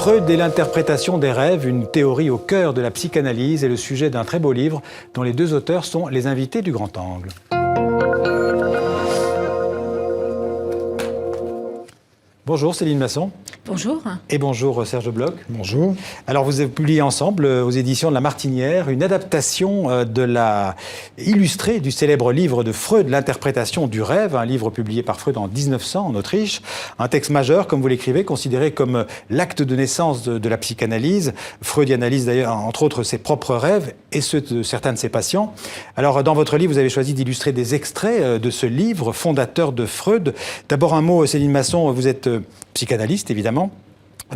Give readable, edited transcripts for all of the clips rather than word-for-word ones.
Freud et l'interprétation des rêves, une théorie au cœur de la psychanalyse, est le sujet d'un très beau livre dont les deux auteurs sont les invités du Grand Angle. Bonjour Céline Masson. Bonjour. Et bonjour Serge Bloch. Bonjour. Alors vous avez publié ensemble aux éditions de La Martinière une adaptation illustrée du célèbre livre de Freud, L'interprétation du rêve, un livre publié par Freud en 1900 en Autriche. Un texte majeur, comme vous l'écrivez, considéré comme l'acte de naissance de la psychanalyse. Freud y analyse d'ailleurs entre autres ses propres rêves et ceux de certains de ses patients. Alors dans votre livre, vous avez choisi d'illustrer des extraits de ce livre fondateur de Freud. D'abord un mot, Céline Masson, vous êtes psychanalyste évidemment,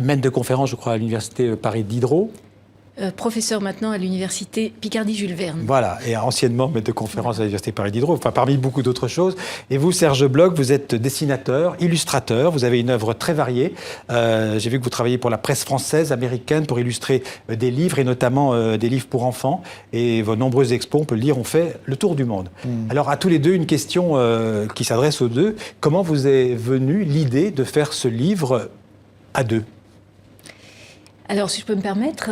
maître de conférence je crois à l'université Paris Diderot. Professeur maintenant à l'université Picardie-Jules Verne. Voilà, et anciennement maître de conférence à l'université Paris Diderot, enfin parmi beaucoup d'autres choses. Et vous, Serge Bloch, vous êtes dessinateur, illustrateur, vous avez une œuvre très variée. J'ai vu que vous travaillez pour la presse française, américaine, pour illustrer des livres, et notamment des livres pour enfants. Et vos nombreux expos, on peut le dire, ont fait le tour du monde. Alors à tous les deux, une question qui s'adresse aux deux. Comment vous est venue l'idée de faire ce livre à deux ? Alors, si je peux me permettre,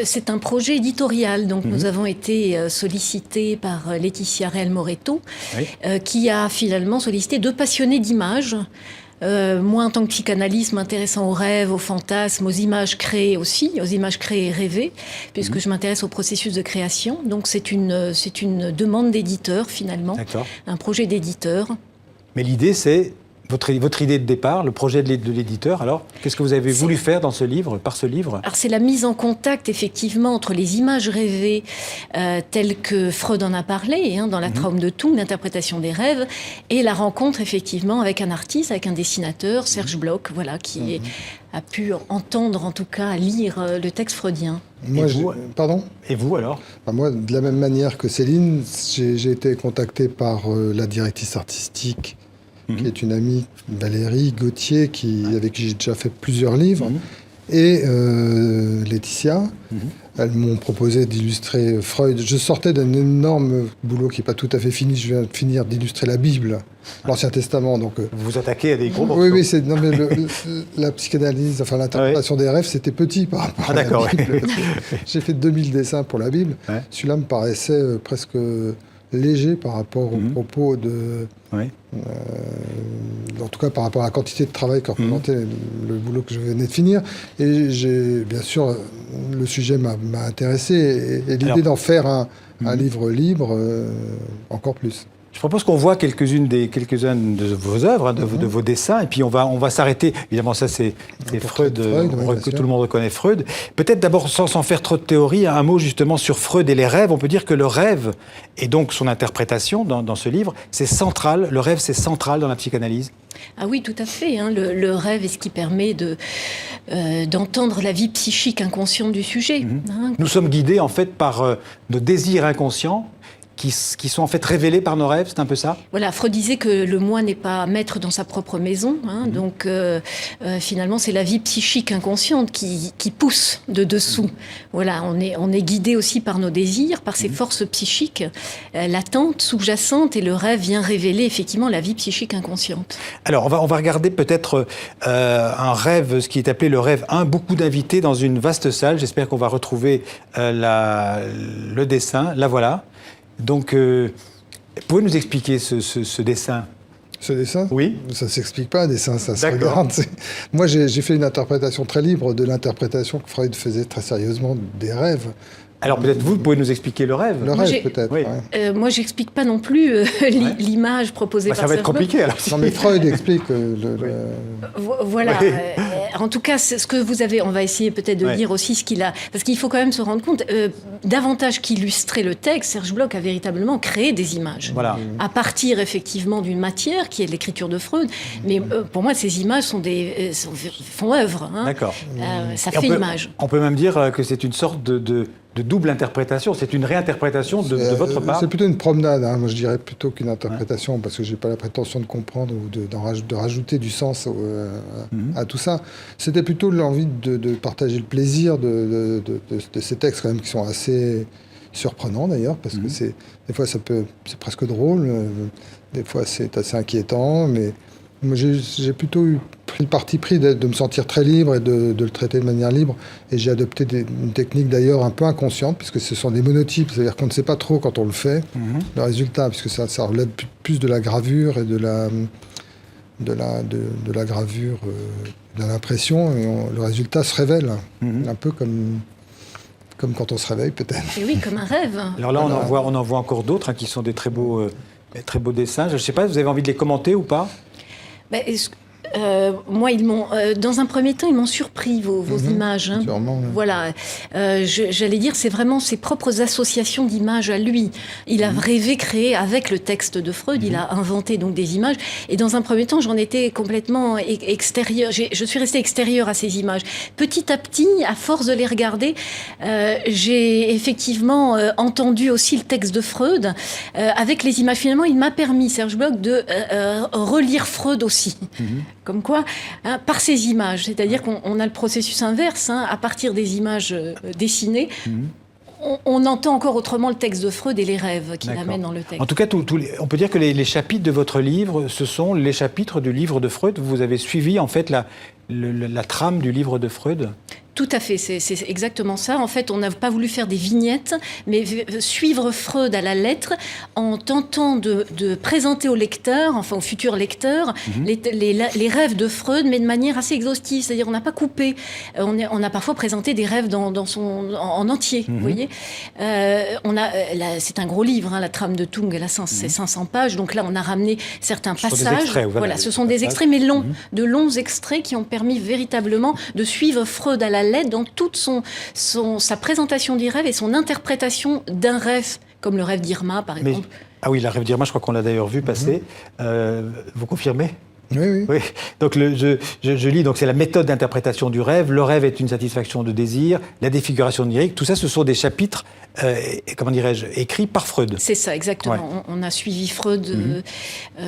c'est un projet éditorial. Donc, nous avons été sollicités par Laetitia Real-Moretto, qui a finalement sollicité deux passionnés d'images. Moi, en tant que psychanalyste, m'intéressant aux rêves, aux fantasmes, aux images créées aussi, aux images créées et rêvées, puisque je m'intéresse au processus de création. Donc, c'est une demande d'éditeur, finalement, un projet d'éditeur. Mais l'idée, c'est... Votre idée de départ, le projet de l'éditeur, alors, qu'est-ce que vous avez voulu faire dans ce livre, par ce livre ? Alors, c'est la mise en contact, effectivement, entre les images rêvées, telles que Freud en a parlé, dans la Traum de Tung, l'interprétation des rêves, et la rencontre, effectivement, avec un artiste, avec un dessinateur, Serge Bloch, voilà, qui a pu entendre, en tout cas, lire le texte freudien. Moi, pardon ? Et vous, alors ? Moi, de la même manière que Céline, j'ai été contacté par la directrice artistique, qui est une amie, Valérie Gauthier, avec qui j'ai déjà fait plusieurs livres, et Laetitia. Elles m'ont proposé d'illustrer Freud. Je sortais d'un énorme boulot qui n'est pas tout à fait fini. Je viens de finir d'illustrer la Bible, l'Ancien Testament. Donc, vous vous attaquez à des gros morceaux. Oui, la psychanalyse, enfin l'interprétation des rêves, c'était petit par rapport à la Bible. J'ai fait 2000 dessins pour la Bible. Celui-là me paraissait presque léger par rapport aux propos de... en tout cas par rapport à la quantité de travail que représentait le boulot que je venais de finir. Et bien sûr, le sujet m'a intéressé. Et l'idée d'en faire un livre libre, encore plus. Je propose qu'on voit quelques-unes de vos œuvres, de vos dessins, et puis on va s'arrêter. Évidemment, ça c'est Freud, que tout le monde reconnaît Freud. Peut-être d'abord, sans faire trop de théorie, un mot justement sur Freud et les rêves. On peut dire que le rêve, et donc son interprétation dans ce livre, c'est central. Le rêve, c'est central dans la psychanalyse. Ah oui, tout à fait. Le rêve est ce qui permet d'entendre la vie psychique inconsciente du sujet. Nous sommes guidés en fait par nos désirs inconscients, qui sont en fait révélés par nos rêves, c'est un peu ça ? Voilà, Freud disait que le moi n'est pas maître dans sa propre maison, donc finalement c'est la vie psychique inconsciente qui pousse de dessous. Voilà, on est guidé aussi par nos désirs, par ces forces psychiques latentes, sous-jacentes, et le rêve vient révéler effectivement la vie psychique inconsciente. Alors on va regarder peut-être un rêve, ce qui est appelé le rêve 1, beaucoup d'invités dans une vaste salle. J'espère qu'on va retrouver le dessin, la voilà. Donc, pouvez-vous nous expliquer ce dessin ? Ce dessin ? Oui. Ça ne s'explique pas, un dessin, ça se regarde. Moi, j'ai fait une interprétation très libre de l'interprétation que Freud faisait très sérieusement des rêves. Alors peut-être vous pouvez nous expliquer le rêve. Le rêve peut-être, oui. Moi, j'explique pas non plus l'image proposée par ça va être compliqué alors. Non mais Freud explique Voilà. En tout cas, ce que vous avez, on va essayer peut-être de lire aussi ce qu'il a... Parce qu'il faut quand même se rendre compte, davantage qu'illustrer le texte, Serge Bloch a véritablement créé des images. Voilà. À partir effectivement d'une matière qui est l'écriture de Freud. Mais pour moi, ces images font œuvre. D'accord. Ça fait image. On peut même dire que c'est une sorte de double interprétation, c'est une réinterprétation de votre part. C'est plutôt une promenade, moi je dirais plutôt qu'une interprétation, parce que je n'ai pas la prétention de comprendre ou de rajouter du sens à tout ça. C'était plutôt l'envie de partager le plaisir de ces textes quand même qui sont assez surprenants d'ailleurs, parce que des fois c'est presque drôle, des fois c'est assez inquiétant, mais moi j'ai plutôt eu pris le parti pris de me sentir très libre et de le traiter de manière libre. Et j'ai adopté une technique d'ailleurs un peu inconsciente, puisque ce sont des monotypes, c'est-à-dire qu'on ne sait pas trop quand on le fait, le résultat, puisque ça relève plus de la gravure et de la gravure, de l'impression, et le résultat se révèle, un peu comme quand on se réveille peut-être. Et oui, comme un rêve. Alors là, on en voit encore d'autres qui sont des très beaux dessins. Je ne sais pas, vous avez envie de les commenter ou pas? Moi, dans un premier temps, ils m'ont surpris, vos images. Hein. Sûrement, oui. Voilà. J'allais dire, c'est vraiment ses propres associations d'images à lui. Il a rêvé, créé avec le texte de Freud, il a inventé donc des images. Et dans un premier temps, j'en étais complètement extérieure. Je suis restée extérieure à ces images. Petit à petit, à force de les regarder, j'ai effectivement entendu aussi le texte de Freud avec les images. Finalement, il m'a permis, Serge Bloch, de relire Freud aussi. Comme quoi, par ces images, c'est-à-dire qu'on a le processus inverse, à partir des images dessinées, on entend encore autrement le texte de Freud et les rêves qu'il amène dans le texte. En tout cas, on peut dire que les chapitres de votre livre, ce sont les chapitres du livre de Freud. Vous avez suivi en fait la trame du livre de Freud. Tout à fait, c'est exactement ça. En fait, on n'a pas voulu faire des vignettes, mais suivre Freud à la lettre en tentant de présenter au lecteur, enfin au futur lecteur, les rêves de Freud, mais de manière assez exhaustive. C'est-à-dire, on n'a pas coupé. On a parfois présenté des rêves en entier, vous voyez. C'est un gros livre, la trame de Tung, c'est 500 pages. Donc là, on a ramené certains passages. Voilà, ce sont des extraits, mais longs, de longs extraits qui ont permis véritablement de suivre Freud à la lettre dans toute sa présentation du rêve et son interprétation d'un rêve, comme le rêve d'Irma, par exemple. Ah oui, le rêve d'Irma, je crois qu'on l'a d'ailleurs vu passer. Vous confirmez ? Oui. Donc je lis, donc c'est la méthode d'interprétation du rêve. Le rêve est une satisfaction de désir, la défiguration onirique. Tout ça, ce sont des chapitres, écrits par Freud. C'est ça, exactement. Ouais. On a suivi Freud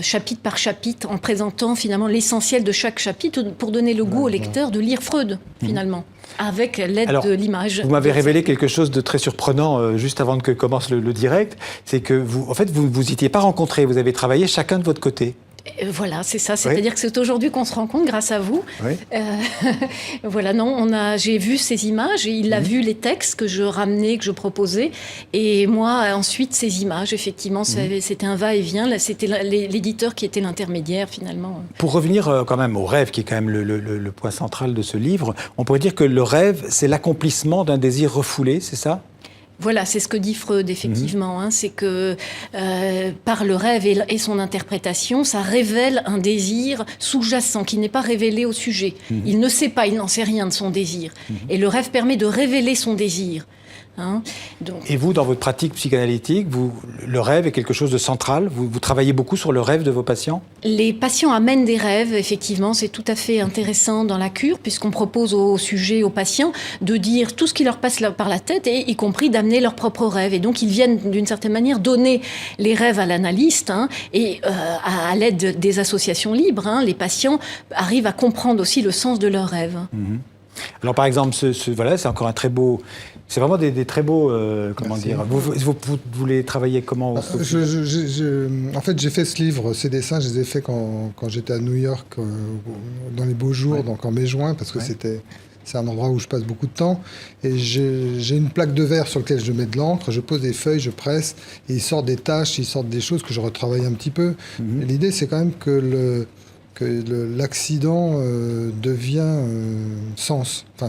chapitre par chapitre, en présentant finalement l'essentiel de chaque chapitre pour donner le goût au lecteur de lire Freud, finalement. Avec l'aide de l'image. Vous m'avez révélé quelque chose de très surprenant juste avant que commence le direct, c'est que vous étiez pas rencontrés, vous avez travaillé chacun de votre côté. Voilà, c'est ça. C'est-à-dire que c'est aujourd'hui qu'on se rencontre grâce à vous. Oui. Voilà, j'ai vu ces images et il a vu les textes que je ramenais, que je proposais. Et moi, ensuite, ces images, effectivement, c'était un va-et-vient. Là, c'était l'éditeur qui était l'intermédiaire, finalement. Pour revenir quand même au rêve, qui est quand même le point central de ce livre, on pourrait dire que le rêve, c'est l'accomplissement d'un désir refoulé, c'est ça ? Voilà, c'est ce que dit Freud, effectivement. C'est que par le rêve et son interprétation, ça révèle un désir sous-jacent qui n'est pas révélé au sujet. Il ne sait pas, il n'en sait rien de son désir. Et le rêve permet de révéler son désir. Et vous, dans votre pratique psychanalytique, le rêve est quelque chose de central. Vous travaillez beaucoup sur le rêve de vos patients ? Les patients amènent des rêves, effectivement. C'est tout à fait intéressant dans la cure, puisqu'on propose aux sujets, aux patients, de dire tout ce qui leur passe par la tête, et y compris d'amener leurs propres rêves. Et donc, ils viennent, d'une certaine manière, donner les rêves à l'analyste. Et à l'aide des associations libres, les patients arrivent à comprendre aussi le sens de leurs rêves. Alors, par exemple, c'est encore un très beau... C'est vraiment des très beaux... comment dire. Vous les travaillez comment ? En fait, j'ai fait ce livre, ces dessins, je les ai faits quand j'étais à New York, dans les beaux jours, donc en mai-juin, parce que c'est un endroit où je passe beaucoup de temps. Et j'ai une plaque de verre sur laquelle je mets de l'encre, je pose des feuilles, je presse, et il sort des taches, il sort des choses que je retravaille un petit peu. L'idée, c'est quand même que l'accident devient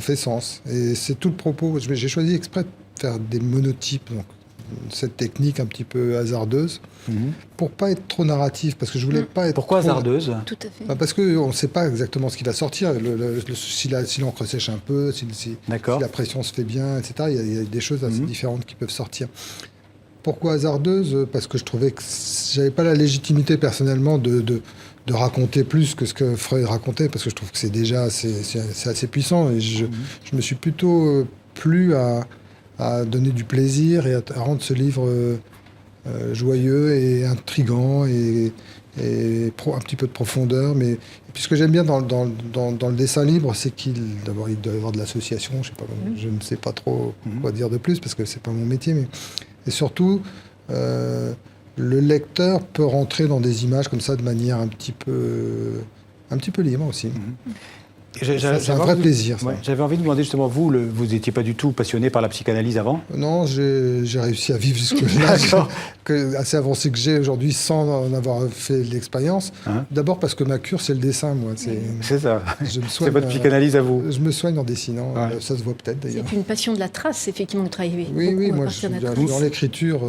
fait sens. Et c'est tout le propos. J'ai choisi exprès de faire des monotypes, donc cette technique un petit peu hasardeuse, pour pas être trop narratif, parce que je voulais pas être... Pourquoi hasardeuse ? Tout à fait. Parce qu'on ne sait pas exactement ce qui va sortir. Si l'encre sèche un peu, si la pression se fait bien, etc. Il y a des choses assez différentes qui peuvent sortir. Pourquoi hasardeuse ? Parce que je trouvais que j'avais pas la légitimité personnellement de raconter plus que ce que Freud racontait, parce que je trouve que c'est déjà c'est assez puissant, et je me suis plutôt plu à donner du plaisir et à rendre ce livre joyeux et intriguant et un petit peu de profondeur. Mais puis ce que j'aime bien dans le dessin libre, c'est d'abord il doit y avoir de l'association, je ne sais pas trop quoi dire de plus, parce que c'est pas mon métier, et surtout le lecteur peut rentrer dans des images comme ça de manière un petit peu un petit peu libre aussi. C'est un vrai plaisir, ça. Ouais, j'avais envie de vous demander justement, vous n'étiez pas du tout passionné par la psychanalyse avant? Non, j'ai réussi à vivre jusque-là, assez avancé que j'ai aujourd'hui sans en avoir fait l'expérience. D'abord parce que ma cure, c'est le dessin, moi. C'est ça. C'est votre psychanalyse à vous. Je me soigne en dessinant. Ouais. Ça se voit peut-être d'ailleurs. C'est une passion de la trace, effectivement, de travailler. Oui, moi je suis dans l'écriture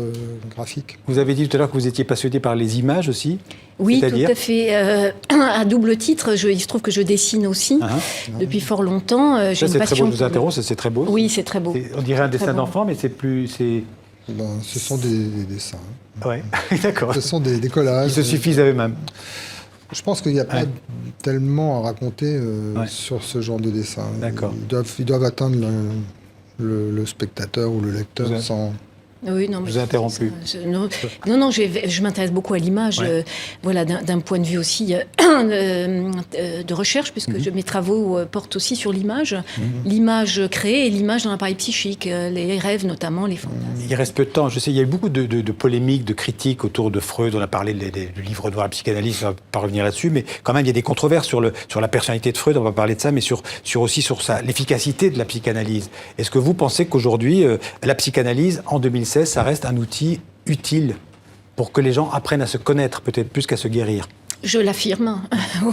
graphique. Vous avez dit tout à l'heure que vous étiez passionné par les images aussi? Oui, tout à fait. À double titre, il se trouve que je dessine aussi depuis fort longtemps. Ça, c'est très beau, je vous interromps, c'est très beau. Oui, c'est très beau. On dirait un dessin d'enfant, mais c'est plus... ce sont des dessins. Oui, d'accord. Ce sont des collages. Ils se suffisent à eux-mêmes. Je pense qu'il n'y a pas tellement à raconter sur ce genre de dessin. D'accord. Ils doivent atteindre le spectateur ou le lecteur sans... Oui, non, je vous ai interrompu. Non, je m'intéresse beaucoup à l'image, voilà, d'un point de vue aussi de recherche, puisque mes travaux portent aussi sur l'image, l'image créée et l'image dans l'appareil psychique, les rêves notamment, les fantasmes. Il reste peu de temps. Je sais, il y a eu beaucoup de polémiques, de critiques autour de Freud. On a parlé du livre noir, la psychanalyse, on ne va pas revenir là-dessus, mais quand même, il y a des controverses sur la personnalité de Freud, on va parler de ça, mais aussi sur l'efficacité de la psychanalyse. Est-ce que vous pensez qu'aujourd'hui, la psychanalyse, en 2016, ça reste un outil utile pour que les gens apprennent à se connaître, peut-être plus qu'à se guérir? Je l'affirme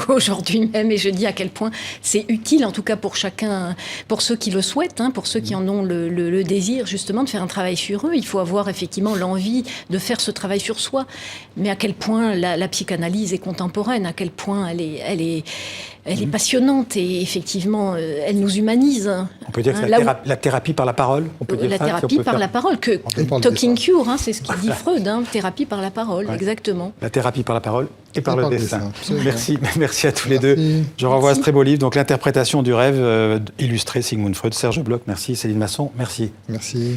aujourd'hui même, et je dis à quel point c'est utile, en tout cas pour chacun, pour ceux qui le souhaitent, pour ceux qui en ont le désir justement de faire un travail sur eux. Il faut avoir effectivement l'envie de faire ce travail sur soi. Mais à quel point la psychanalyse est contemporaine, à quel point elle est passionnante et effectivement, elle nous humanise. On peut dire que la thérapie par la parole. On peut dire la thérapie par la parole, talking cure, c'est ce qu'il dit Freud, thérapie par la parole, exactement. La thérapie par la parole et par le dessin. Merci à tous les deux. Merci. Je renvoie à ce très beau livre, donc l'interprétation du rêve, illustré Sigmund Freud, Serge Bloch. Merci Céline Masson, merci. Merci.